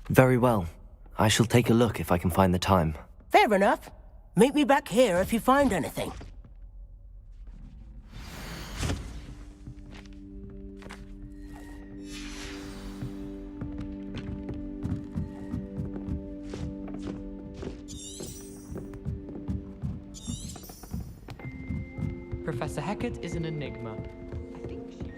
Very well. I shall take a look if I can find the time. Fair enough. Meet me back here if you find anything. Professor Hecat is an enigma. I think she's...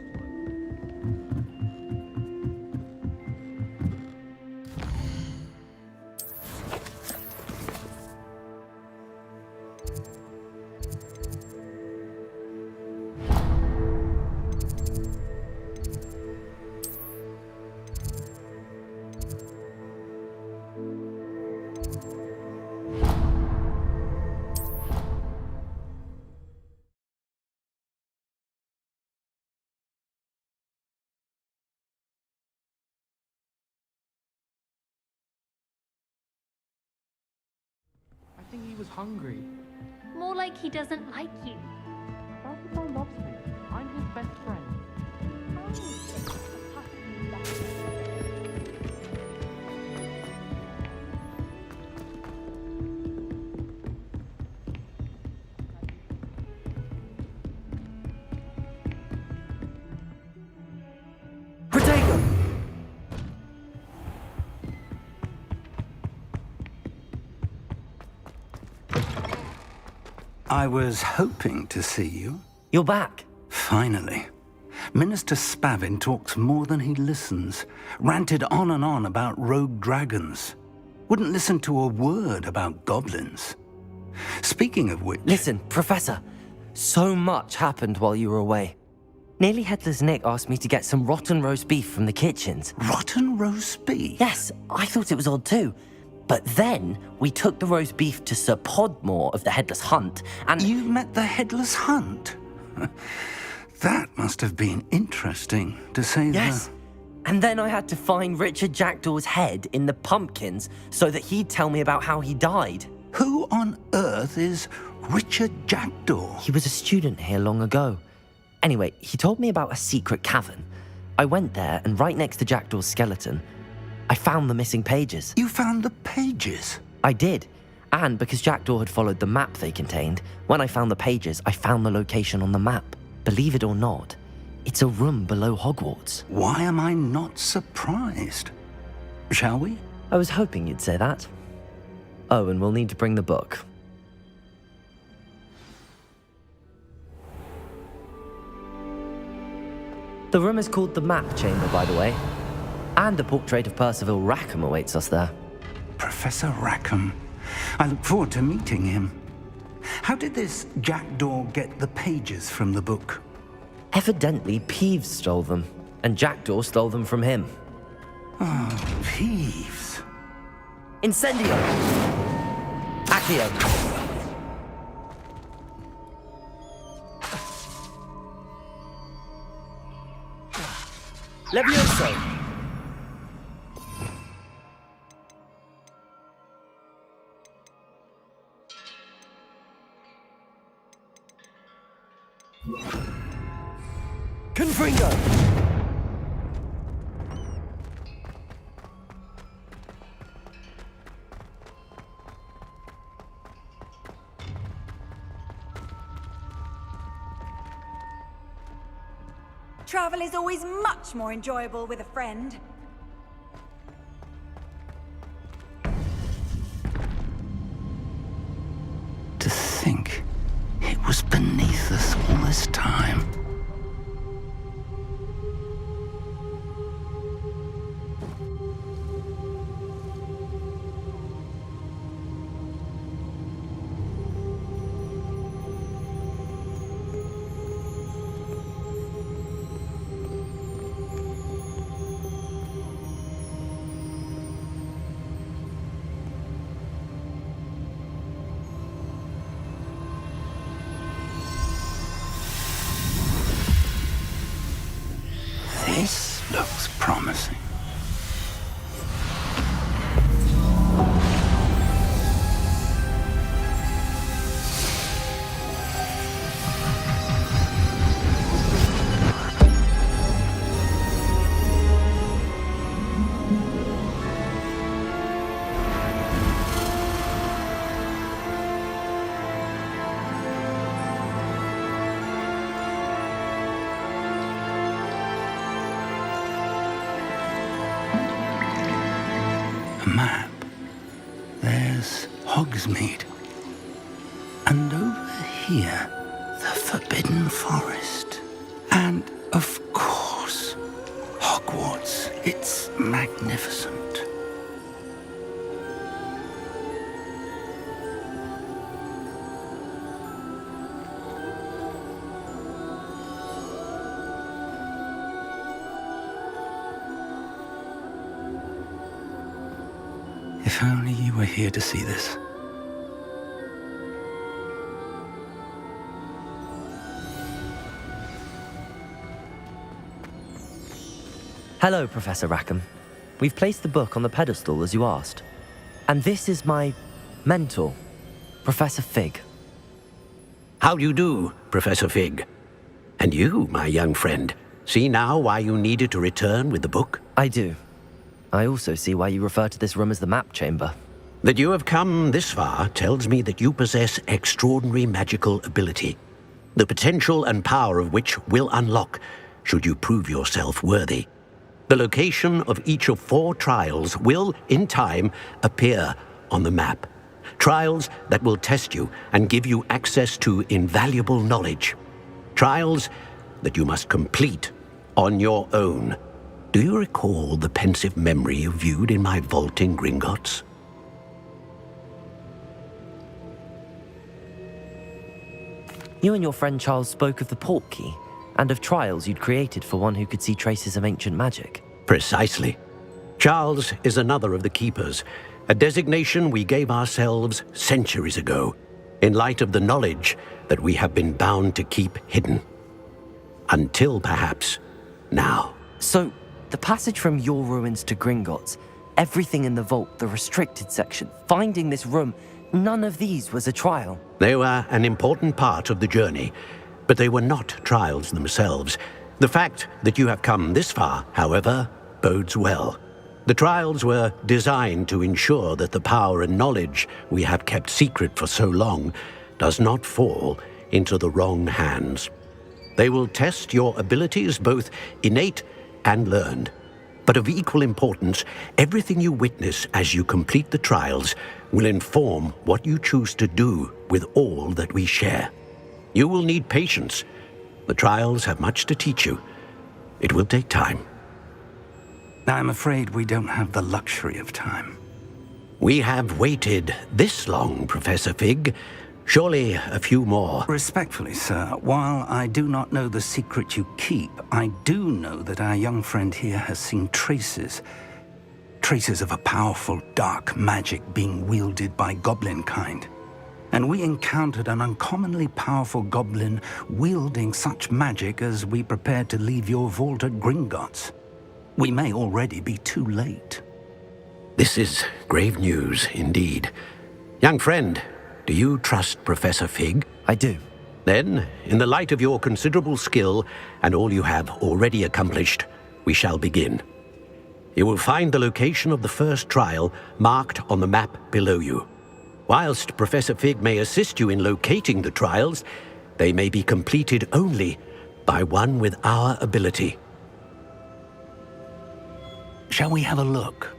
I think he was hungry. More like he doesn't like you. Balthazar loves me. I'm his best friend. How is it possibly love? Protego! I was hoping to see you. You're back. Finally. Minister Spavin talks more than he listens. Ranted on and on about rogue dragons. Wouldn't listen to a word about goblins. Speaking of which... Listen, Professor. So much happened while you were away. Nearly Headless Nick asked me to get some rotten roast beef from the kitchens. Rotten roast beef? Yes, I thought it was odd too. But then we took the roast beef to Sir Podmore of the Headless Hunt, and... You met the Headless Hunt? That must have been interesting, to say the... Yes. And then I had to find Richard Jackdaw's head in the pumpkins so that he'd tell me about how he died. Who on earth is Richard Jackdaw? He was a student here long ago. Anyway, he told me about a secret cavern. I went there, and right next to Jackdaw's skeleton, I found the missing pages. You found the pages? I did. And because Jackdaw had followed the map they contained, when I found the pages, I found the location on the map. Believe it or not, it's a room below Hogwarts. Why am I not surprised? Shall we? I was hoping you'd say that. Oh, and we'll need to bring the book. The room is called the Map Chamber, by the way. And a portrait of Percival Rackham awaits us there. Professor Rackham. I look forward to meeting him. How did this Jackdaw get the pages from the book? Evidently, Peeves stole them, and Jackdaw stole them from him. Oh, Peeves. Incendio! Accio! Levioso! Confringo! Travel is always much more enjoyable with a friend. To think it was beneath us all this time. map, there's Hogsmeade. And over here, the Forbidden Forest. And, of course, Hogwarts. It's magnificent. If only you were here to see this. Hello, Professor Rackham. We've placed the book on the pedestal as you asked. And this is my mentor, Professor Fig. How do you do, Professor Fig? And you, my young friend, see now why you needed to return with the book? I do. I also see why you refer to this room as the map chamber. That you have come this far tells me that you possess extraordinary magical ability, the potential and power of which will unlock should you prove yourself worthy. The location of each of 4 trials will, in time, appear on the map. Trials that will test you and give you access to invaluable knowledge. Trials that you must complete on your own. Do you recall the pensive memory you viewed in my vault in Gringotts? You and your friend Charles spoke of the port key and of trials you'd created for one who could see traces of ancient magic. Precisely. Charles is another of the Keepers, a designation we gave ourselves centuries ago, in light of the knowledge that we have been bound to keep hidden. Until perhaps now. So, the passage from your ruins to Gringotts, everything in the vault, the restricted section, finding this room, none of these was a trial. They were an important part of the journey, but they were not trials themselves. The fact that you have come this far, however, bodes well. The trials were designed to ensure that the power and knowledge we have kept secret for so long does not fall into the wrong hands. They will test your abilities, both innate and learned. But of equal importance, everything you witness as you complete the trials will inform what you choose to do with all that we share. You will need patience. The trials have much to teach you. It will take time. I'm afraid we don't have the luxury of time. We have waited this long, Professor Fig. Surely a few more. Respectfully, sir, while I do not know the secret you keep, I do know that our young friend here has seen traces of a powerful dark magic being wielded by goblin kind. And we encountered an uncommonly powerful goblin wielding such magic as we prepared to leave your vault at Gringotts. We may already be too late. This is grave news indeed. Young friend, do you trust Professor Fig? I do. Then, in the light of your considerable skill and all you have already accomplished, we shall begin. You will find the location of the first trial marked on the map below you. Whilst Professor Fig may assist you in locating the trials, they may be completed only by one with our ability. Shall we have a look?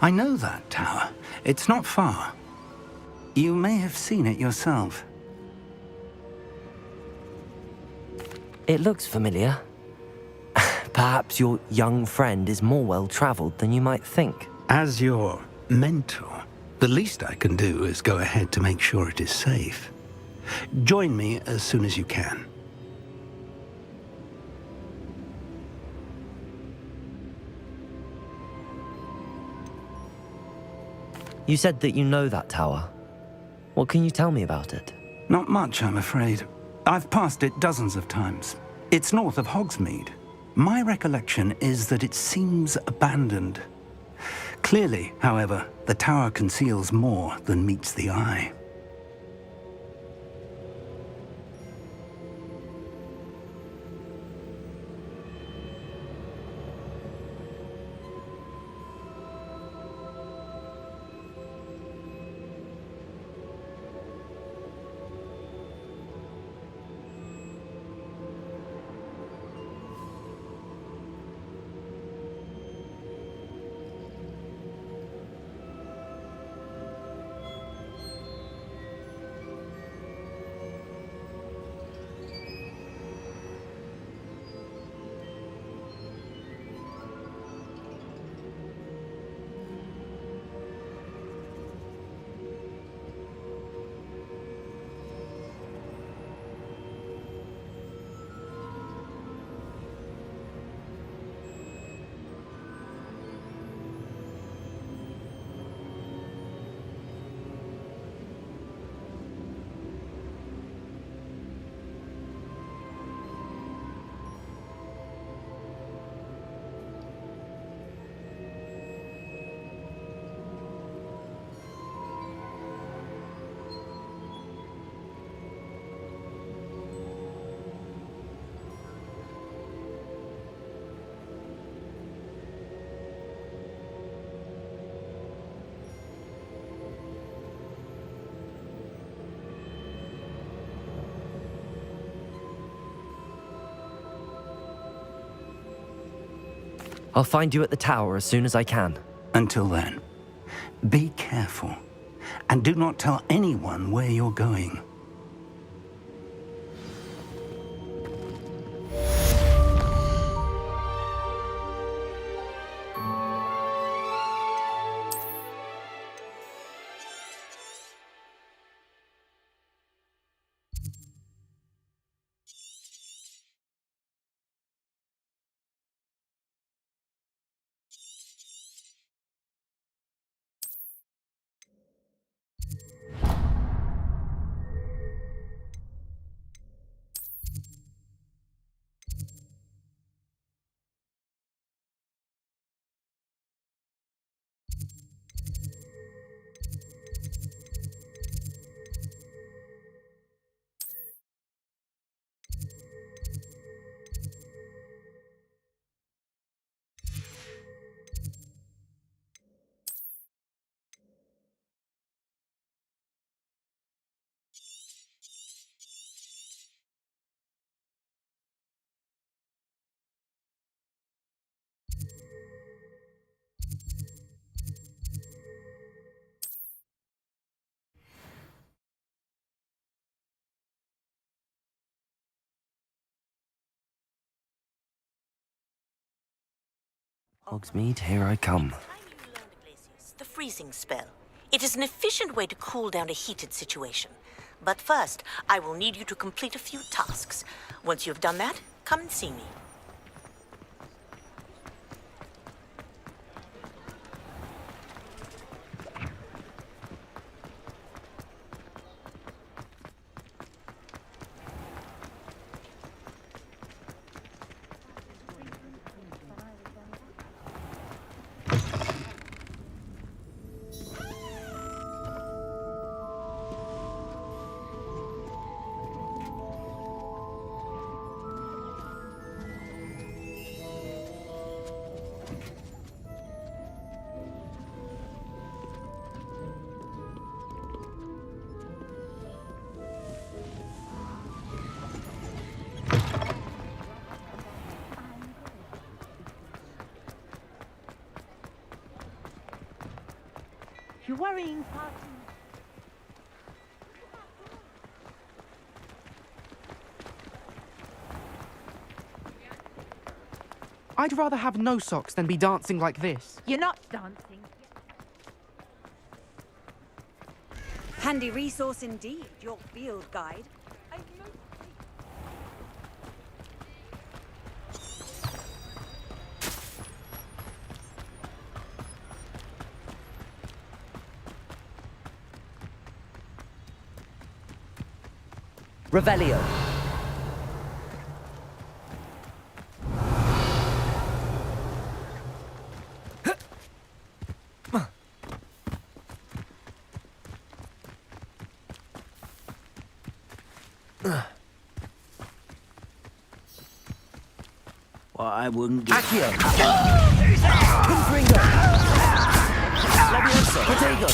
I know that tower. It's not far. You may have seen it yourself. It looks familiar. Perhaps your young friend is more well-traveled than you might think. As your mentor, the least I can do is go ahead to make sure it is safe. Join me as soon as you can. You said that you know that tower. What can you tell me about it? Not much, I'm afraid. I've passed it dozens of times. It's north of Hogsmeade. My recollection is that it seems abandoned. Clearly, however, the tower conceals more than meets the eye. I'll find you at the tower as soon as I can. Until then, be careful, and do not tell anyone where you're going. Hogsmeade, here I come. The freezing spell. It is an efficient way to cool down a heated situation. But first, I will need you to complete a few tasks. Once you've done that, come and see me. You're worrying, Party. I'd rather have no socks than be dancing like this. You're not dancing. Handy resource indeed, your field guide. Revelio. Well, I wouldn't get... Accio. Confringo. Levioso. Protego.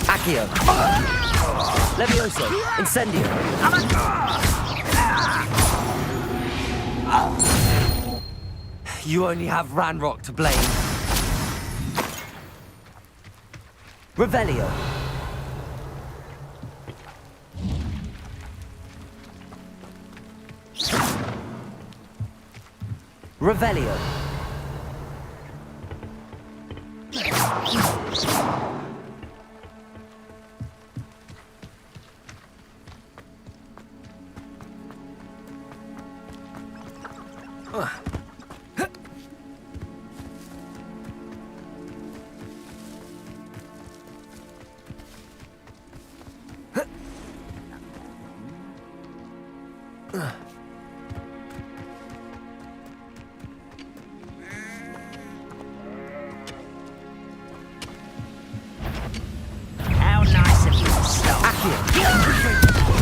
Accio. Levioso. Incendio. You only have Ranrock to blame. Revelio. Revelio. How nice of you to stop. Accio.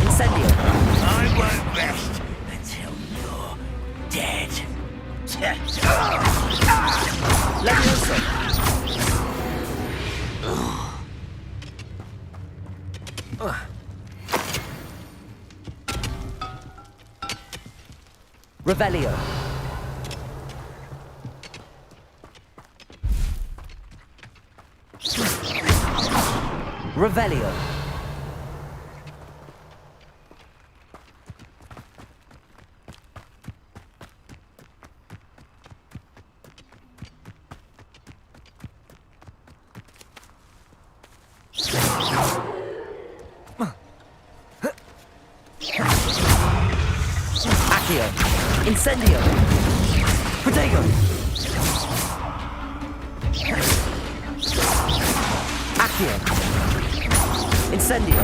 Incendio. I won't rest until you're dead. Levioso. Revelio. Revelio. Accio. Incendio. Protego. Accio. Incendio.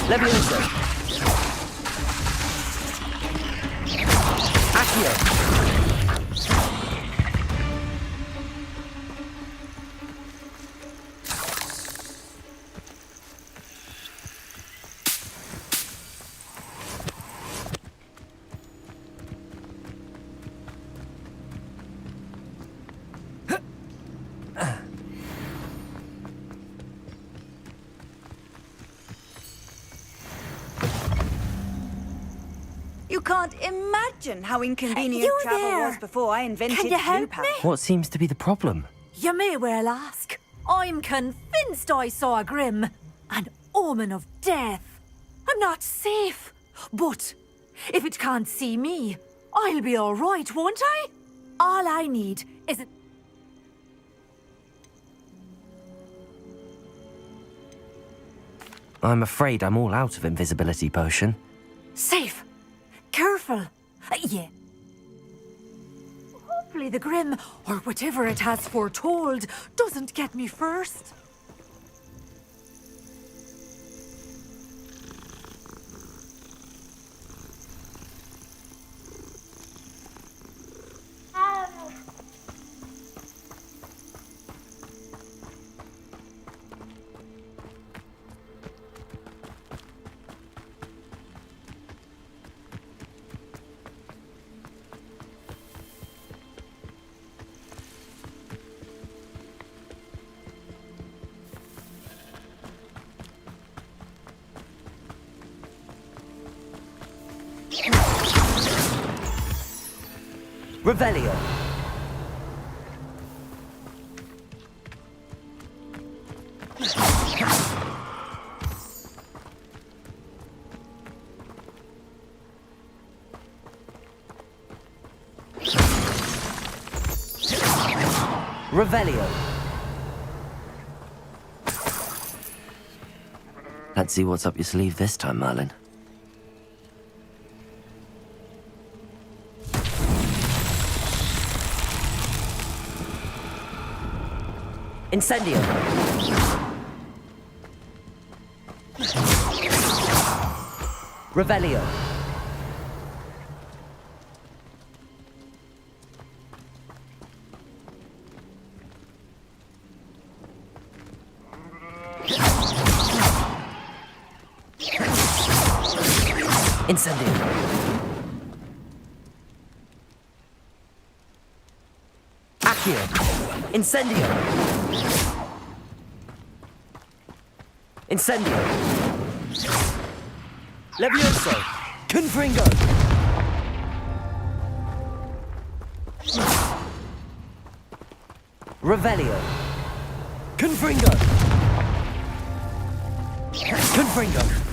Levioso. Accio. You can't imagine how inconvenient You travel there? was before I invented Can you help U-Power. me? What seems to be the problem? You may well ask. I'm convinced I saw a grim, an omen of death. I'm not safe, but if it can't see me, I'll be all right, won't I? All I need is a... I'm afraid I'm all out of invisibility potion. Safe. Careful. Yeah. Hopefully the grim, or whatever it has foretold, doesn't get me first. Revelio. Revelio. Let's see what's up your sleeve this time, Merlin. Incendio. Revelio. Incendio. Accio. Incendio. Incendio. Levioso. Confringo. Revelio. Confringo. Confringo.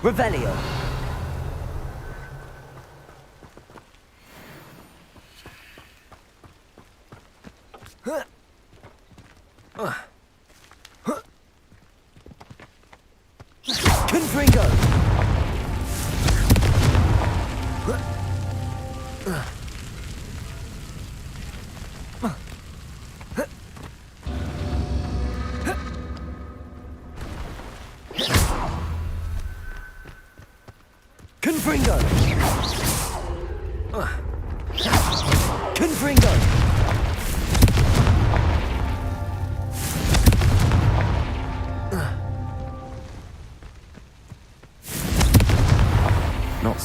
Revelio. Confringo. Confringo. Confringo.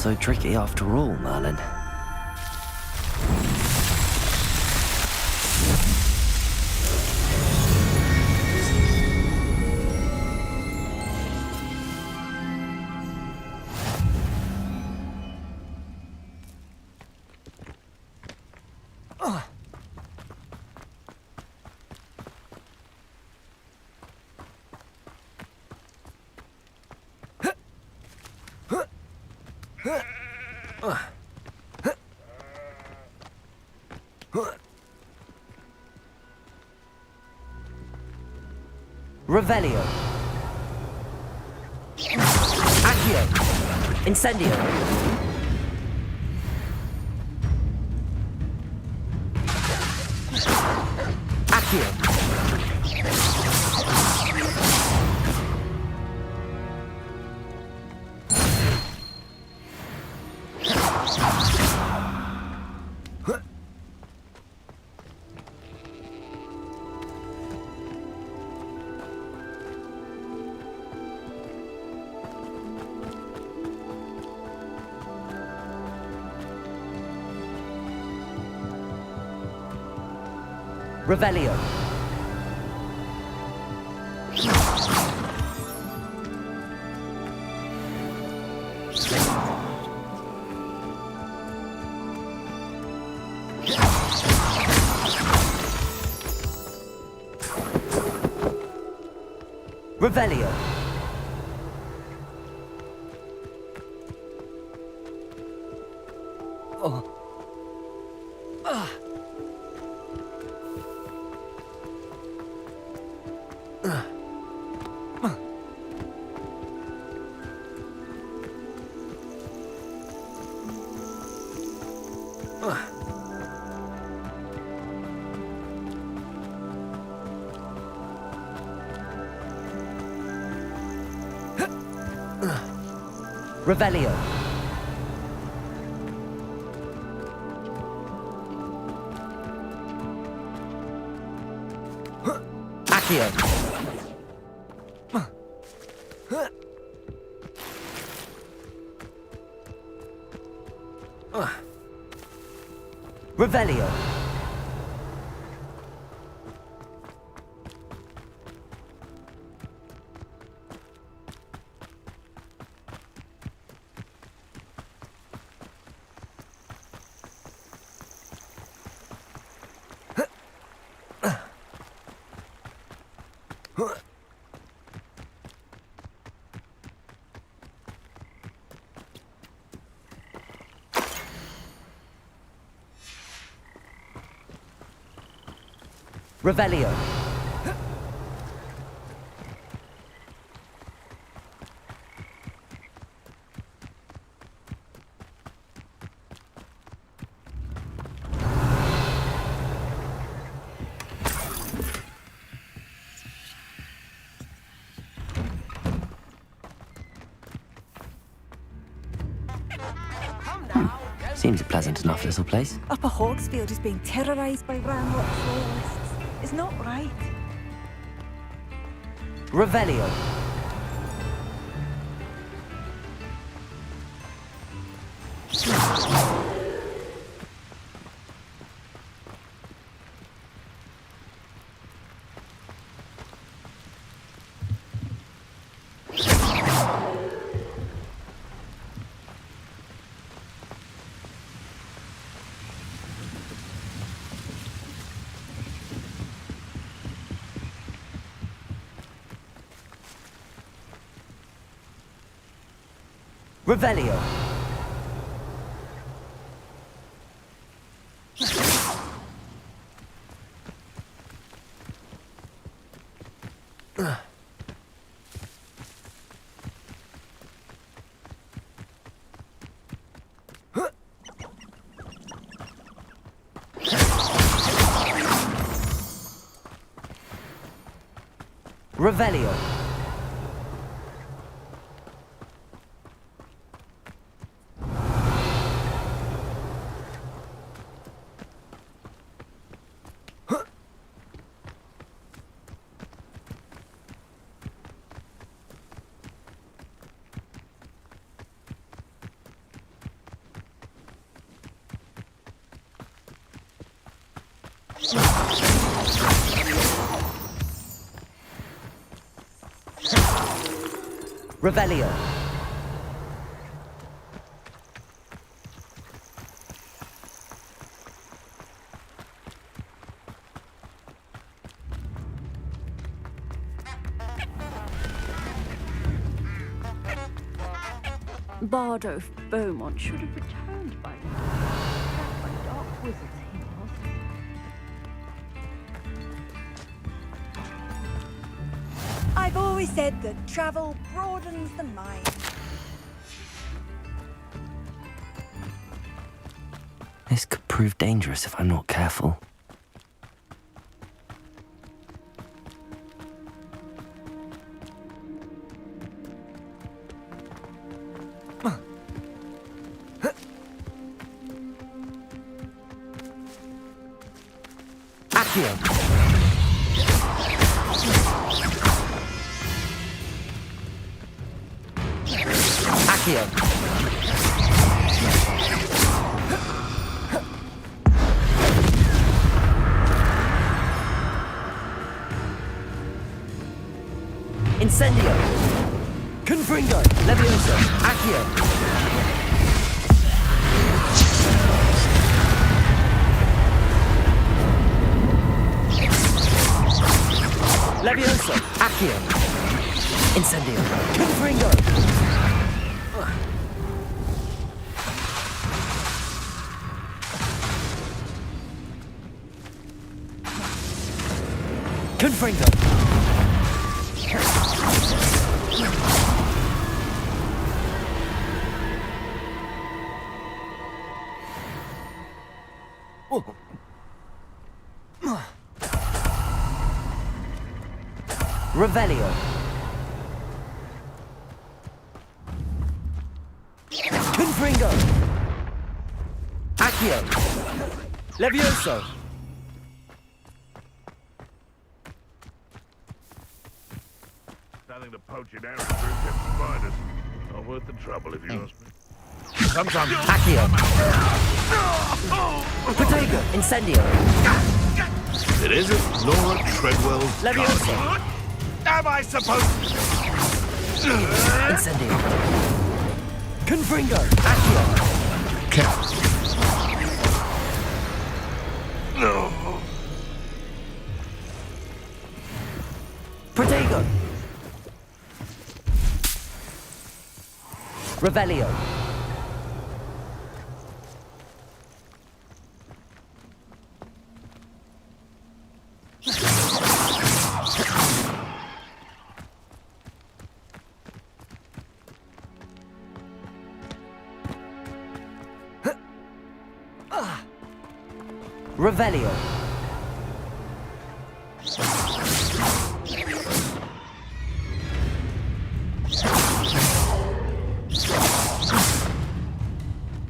so tricky after all, Merlin. Revelio. Accio. Incendio. Accio. Revelio. Revelio. Revelio. Accio. Revelio. Revelio. Seems a pleasant enough little place. Upper Hawksfield is being terrorized by Ramrock Florists. It's not right. Revelio. Revelio. Revelio. Revelio. Bardo Beaumont should have returned by now. Trapped by dark wizards he was. I've always said that travel broadens the mind. This could prove dangerous if I'm not careful. Accio. Accio. Incendio. Confringo. Levioso. Accio. Levioso. Accio. Incendio. Confringo. Confringo. Revelio. Confringo. Accio. Levioso. Nothing to poach an arrow through except spiders. Not worth the trouble if you ask me. Sometimes. Accio. Protego. Incendio. It isn't Laura Treadwell's Levioso. garden. Am I supposed to? Incendio. Confringo. Accio. Cat. No. Protego. Revelio. Revelio.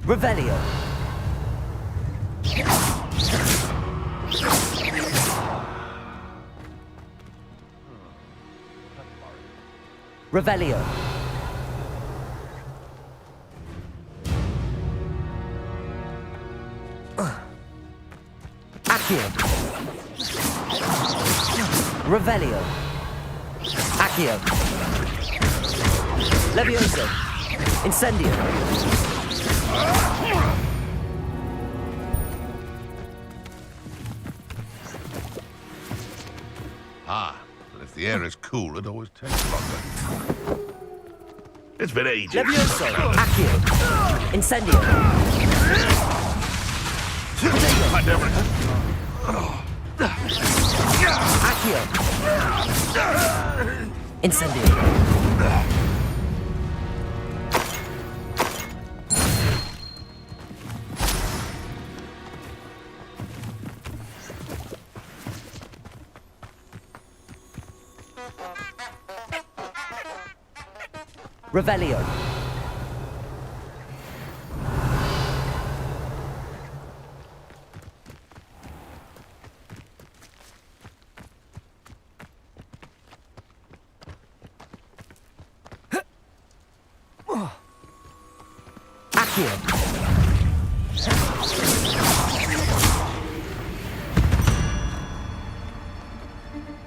Revelio. Revelio. Accio. Revelio. Accio. Levioso. Incendio. Ah, but if the air is cool, it always takes longer. It's been ages. Levioso. Accio. Incendio. I never... Accio. Incendio. Revelio. Accio.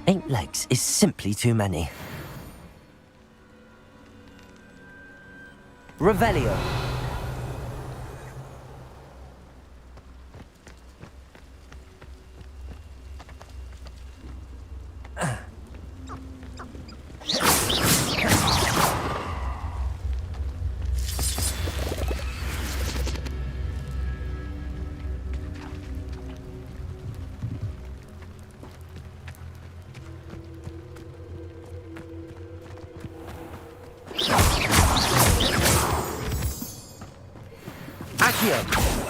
8 legs is simply too many. Revelio. Accio.